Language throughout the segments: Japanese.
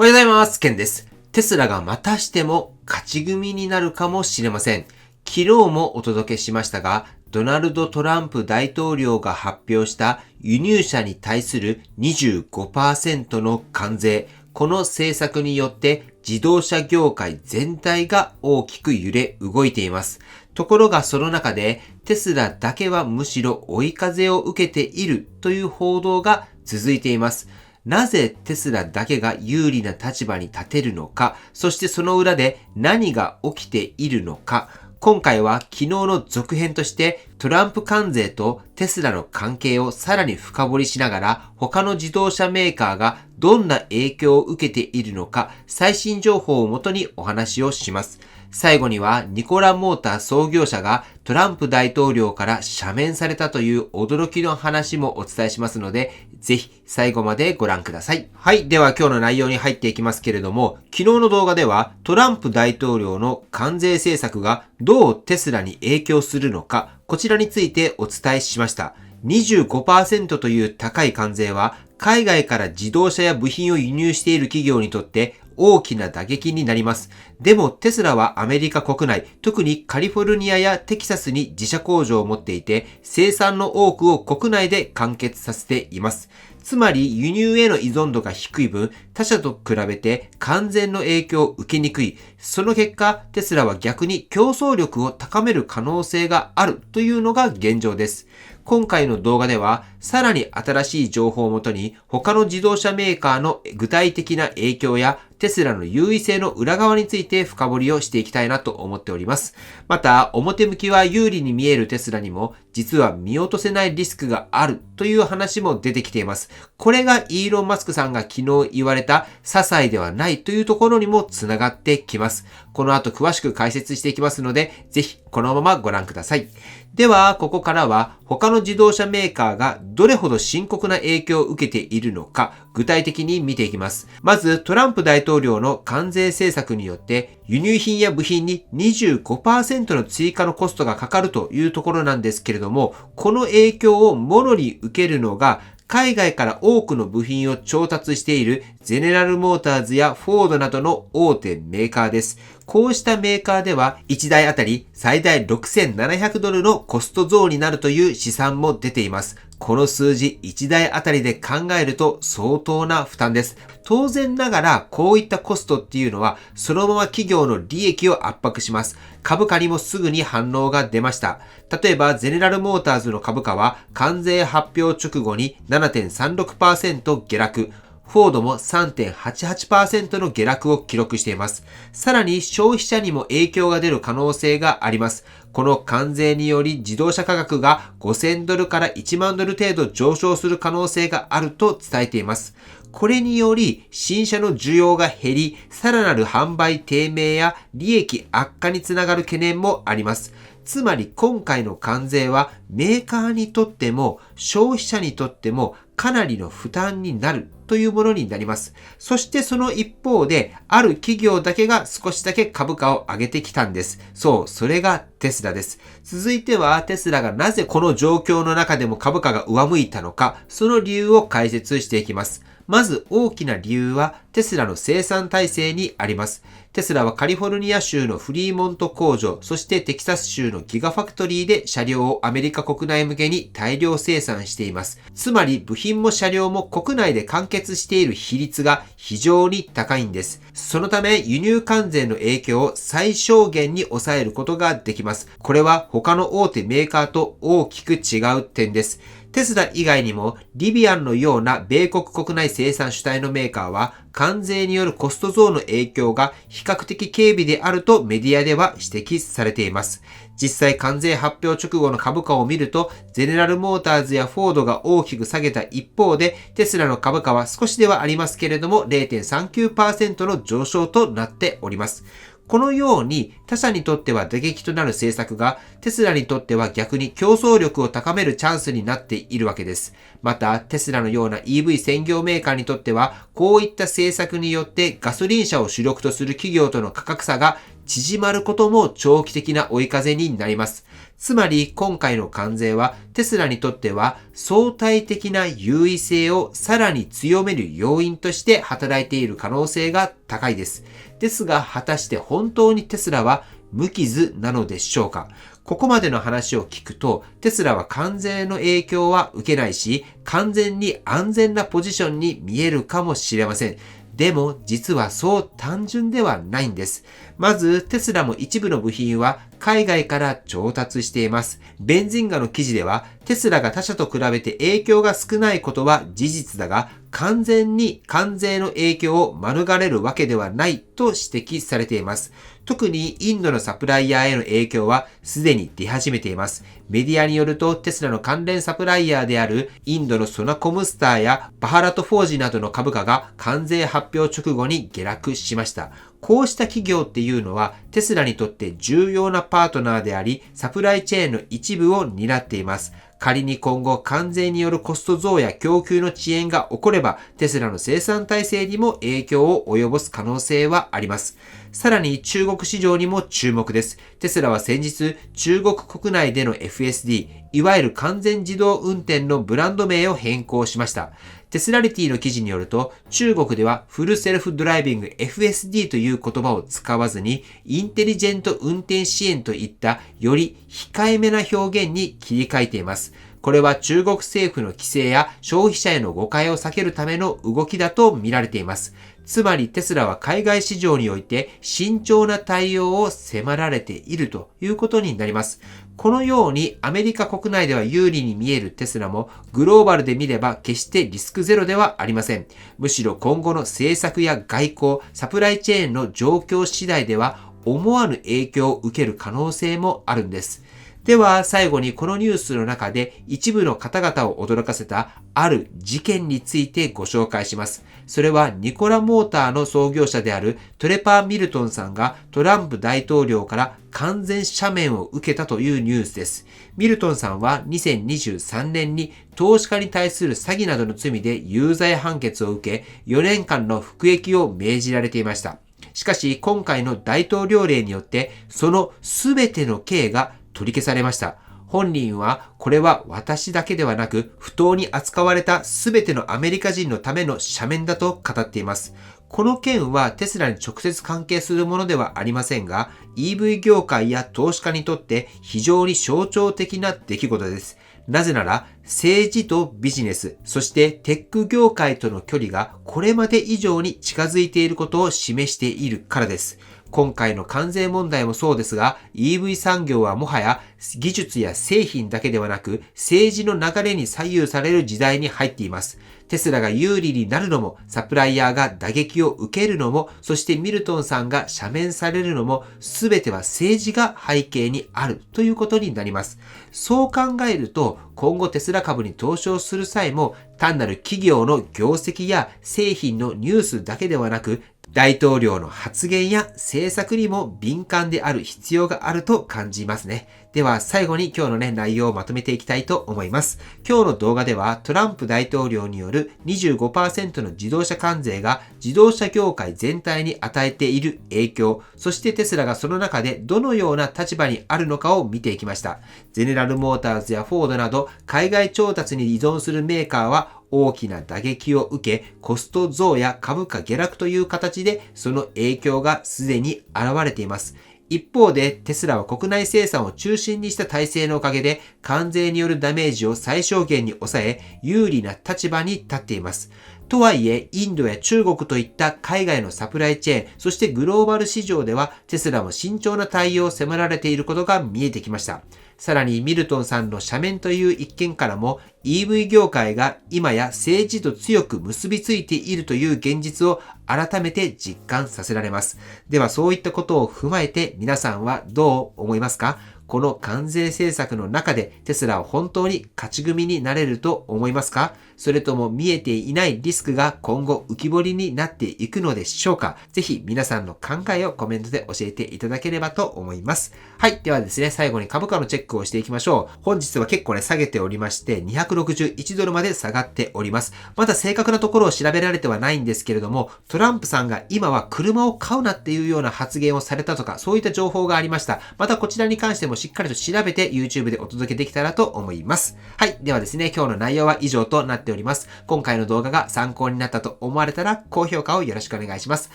おはようございます。ケンです。テスラがまたしても勝ち組になるかもしれません。昨日もお届けしましたが、ドナルド・トランプ大統領が発表した輸入車に対する 25% の関税、この政策によって自動車業界全体が大きく揺れ動いています。ところがその中でテスラだけはむしろ追い風を受けているという報道が続いています。なぜテスラだけが有利な立場に立てるのか、そしてその裏で何が起きているのか、今回は昨日の続編としてトランプ関税とテスラの関係をさらに深掘りしながら他の自動車メーカーがどんな影響を受けているのか最新情報をもとにお話をします。最後にはニコラ・モーター創業者がトランプ大統領から赦免されたという驚きの話もお伝えしますので、ぜひ最後までご覧ください。はい。では今日の内容に入っていきますけれども、昨日の動画ではトランプ大統領の関税政策がどうテスラに影響するのか、こちらについてお伝えしました。25% という高い関税は海外から自動車や部品を輸入している企業にとって大きな打撃になります。でもテスラはアメリカ国内、特にカリフォルニアやテキサスに自社工場を持っていて、生産の多くを国内で完結させています。つまり輸入への依存度が低い分、他社と比べて完全の影響を受けにくい。その結果、テスラは逆に競争力を高める可能性があるというのが現状です。今回の動画では、さらに新しい情報をもとに、他の自動車メーカーの具体的な影響や、テスラの優位性の裏側について深掘りをしていきたいなと思っております。また、表向きは有利に見えるテスラにも、実は見落とせないリスクがあるという話も出てきています。これがイーロン・マスクさんが昨日言われた、些細ではないというところにもつながってきます。この後詳しく解説していきますので、ぜひこのままご覧ください。では、ここからは他の自動車メーカーがどれほど深刻な影響を受けているのか、具体的に見ていきます。まず、トランプ大統領の関税政策によって、輸入品や部品に 25% の追加のコストがかかるというところなんですけれども、この影響をもろに受けるのが、海外から多くの部品を調達しているゼネラルモーターズやフォードなどの大手メーカーです。こうしたメーカーでは1台あたり最大$6,700のコスト増になるという試算も出ています。この数字1台あたりで考えると相当な負担です。当然ながらこういったコストっていうのはそのまま企業の利益を圧迫します。株価にもすぐに反応が出ました。例えばゼネラルモーターズの株価は関税発表直後に 7.36% 下落。フォードも 3.88% の下落を記録しています。さらに消費者にも影響が出る可能性があります。この関税により自動車価格が$5,000から$1万程度上昇する可能性があると伝えています。これにより新車の需要が減り、さらなる販売低迷や利益悪化につながる懸念もあります。つまり今回の関税はメーカーにとっても消費者にとってもかなりの負担になるというものになります。そしてその一方である企業だけが少しだけ株価を上げてきたんです。そう、それがテスラです。続いてはテスラがなぜこの状況の中でも株価が上向いたのか、その理由を解説していきます。まず大きな理由はテスラの生産体制にあります。テスラはカリフォルニア州のフリーモント工場、そしてテキサス州のギガファクトリーで車両をアメリカ国内向けに大量生産しています。つまり部品も車両も国内で完結している比率が非常に高いんです。そのため輸入関税の影響を最小限に抑えることができます。これは他の大手メーカーと大きく違う点です。テスラ以外にもリビアンのような米国国内生産主体のメーカーは関税によるコスト増の影響が比較的軽微であるとメディアでは指摘されています。実際関税発表直後の株価を見るとゼネラルモーターズやフォードが大きく下げた一方でテスラの株価は少しではありますけれども 0.39% の上昇となっております。このように他社にとっては打撃となる政策がテスラにとっては逆に競争力を高めるチャンスになっているわけです。またテスラのような EV 専業メーカーにとってはこういった政策によってガソリン車を主力とする企業との価格差が縮まることも長期的な追い風になります。つまり今回の関税はテスラにとっては相対的な優位性をさらに強める要因として働いている可能性が高いです。ですが果たして本当にテスラは無傷なのでしょうか？ここまでの話を聞くと、テスラは関税の影響は受けないし、完全に安全なポジションに見えるかもしれません。でも実はそう単純ではないんです。まずテスラも一部の部品は海外から調達しています。ベンジンガの記事ではテスラが他社と比べて影響が少ないことは事実だが、完全に関税の影響を免れるわけではないと指摘されています。特にインドのサプライヤーへの影響はすでに出始めています。メディアによるとテスラの関連サプライヤーであるインドのソナコムスターやバハラトフォージなどの株価が関税発表直後に下落しました。こうした企業っていうのはテスラにとって重要なパートナーであり、サプライチェーンの一部を担っています。仮に今後関税によるコスト増や供給の遅延が起これば、テスラの生産体制にも影響を及ぼす可能性はあります。さらに中国市場にも注目です。テスラは先日、中国国内での FSD、いわゆる完全自動運転のブランド名を変更しました。テスラリティの記事によると、中国ではフルセルフドライビング FSD という言葉を使わずに、インテリジェント運転支援といったより控えめな表現に切り替えています。これは中国政府の規制や消費者への誤解を避けるための動きだと見られています。つまりテスラは海外市場において慎重な対応を迫られているということになります。このようにアメリカ国内では有利に見えるテスラもグローバルで見れば決してリスクゼロではありません。むしろ今後の政策や外交、サプライチェーンの状況次第では思わぬ影響を受ける可能性もあるんです。では最後にこのニュースの中で一部の方々を驚かせたある事件についてご紹介します。それはニコラモーターの創業者であるトレパー・ミルトンさんがトランプ大統領から完全赦免を受けたというニュースです。ミルトンさんは2023年に投資家に対する詐欺などの罪で有罪判決を受け4年間の服役を命じられていました。しかし今回の大統領令によってその全ての刑が取り消されました。本人はこれは私だけではなく不当に扱われた全てのアメリカ人のための赦免だと語っています。この件はテスラに直接関係するものではありませんが、EV 業界や投資家にとって非常に象徴的な出来事です。なぜなら政治とビジネス、そしてテック業界との距離がこれまで以上に近づいていることを示しているからです。今回の関税問題もそうですが、EV 産業はもはや技術や製品だけではなく政治の流れに左右される時代に入っています。テスラが有利になるのも、サプライヤーが打撃を受けるのも、そしてミルトンさんが赦免されるのも、すべては政治が背景にあるということになります。そう考えると、今後テスラ株に投資をする際も、単なる企業の業績や製品のニュースだけではなく、大統領の発言や政策にも敏感である必要があると感じますね。では最後に今日の内容をまとめていきたいと思います。今日の動画ではトランプ大統領による 25% の自動車関税が自動車業界全体に与えている影響、そしてテスラがその中でどのような立場にあるのかを見ていきました。ゼネラルモーターズやフォードなど海外調達に依存するメーカーは大きな打撃を受け、コスト増や株価下落という形でその影響がすでに現れています。一方でテスラは国内生産を中心にした体制のおかげで関税によるダメージを最小限に抑え有利な立場に立っています。とはいえ、インドや中国といった海外のサプライチェーン、そしてグローバル市場ではテスラも慎重な対応を迫られていることが見えてきました。さらにミルトンさんの赦免という一件からも EV 業界が今や政治と強く結びついているという現実を改めて実感させられます。ではそういったことを踏まえて皆さんはどう思いますか？この関税政策の中でテスラは本当に勝ち組になれると思いますか？それとも見えていないリスクが今後浮き彫りになっていくのでしょうか？ぜひ皆さんの考えをコメントで教えていただければと思います。はい。ではですね、最後に株価のチェックをしていきましょう。本日は結構ね、下げておりまして、261ドルまで下がっております。まだ正確なところを調べられてはないんですけれども、トランプさんが今は車を買うなっていうような発言をされたとか、そういった情報がありました。またこちらに関してもしっかりと調べて YouTube でお届けできたらと思います。はい。ではですね、今日の内容は以上となっております。今回の動画が参考になったと思われたら、高評価をよろしくお願いします。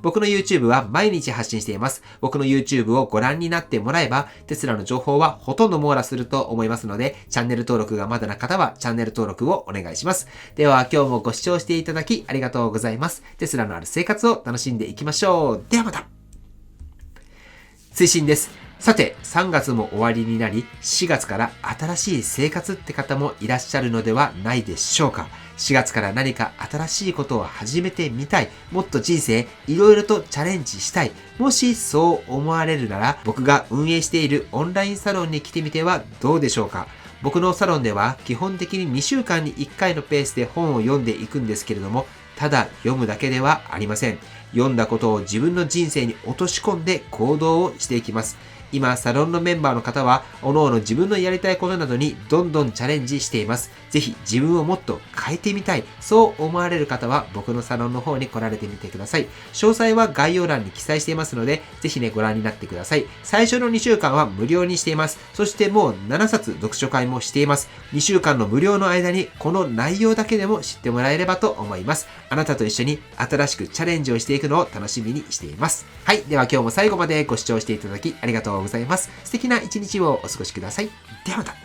僕の YouTube は毎日発信しています。僕の YouTube をご覧になってもらえば、テスラの情報はほとんど網羅すると思いますので、チャンネル登録がまだな方はチャンネル登録をお願いします。では今日もご視聴していただきありがとうございます。テスラのある生活を楽しんでいきましょう。ではまた。追伸です。さて、3月も終わりになり、4月から新しい生活って方もいらっしゃるのではないでしょうか。4月から何か新しいことを始めてみたい。もっと人生いろいろとチャレンジしたい。もしそう思われるなら、僕が運営しているオンラインサロンに来てみてはどうでしょうか。僕のサロンでは基本的に2週間に1回のペースで本を読んでいくんですけれども、ただ読むだけではありません。読んだことを自分の人生に落とし込んで行動をしていきます。今、サロンのメンバーの方は、各々自分のやりたいことなどにどんどんチャレンジしています。ぜひ自分をもっと変えてみたい。そう思われる方は、僕のサロンの方に来られてみてください。詳細は概要欄に記載していますので、ぜひね、ご覧になってください。最初の2週間は無料にしています。そしてもう7冊読書会もしています。2週間の無料の間に、この内容だけでも知ってもらえればと思います。あなたと一緒に新しくチャレンジをしていくのを楽しみにしています。はい。では今日も最後までご視聴していただきありがとうございます。素敵な一日をお過ごしください。ではまた。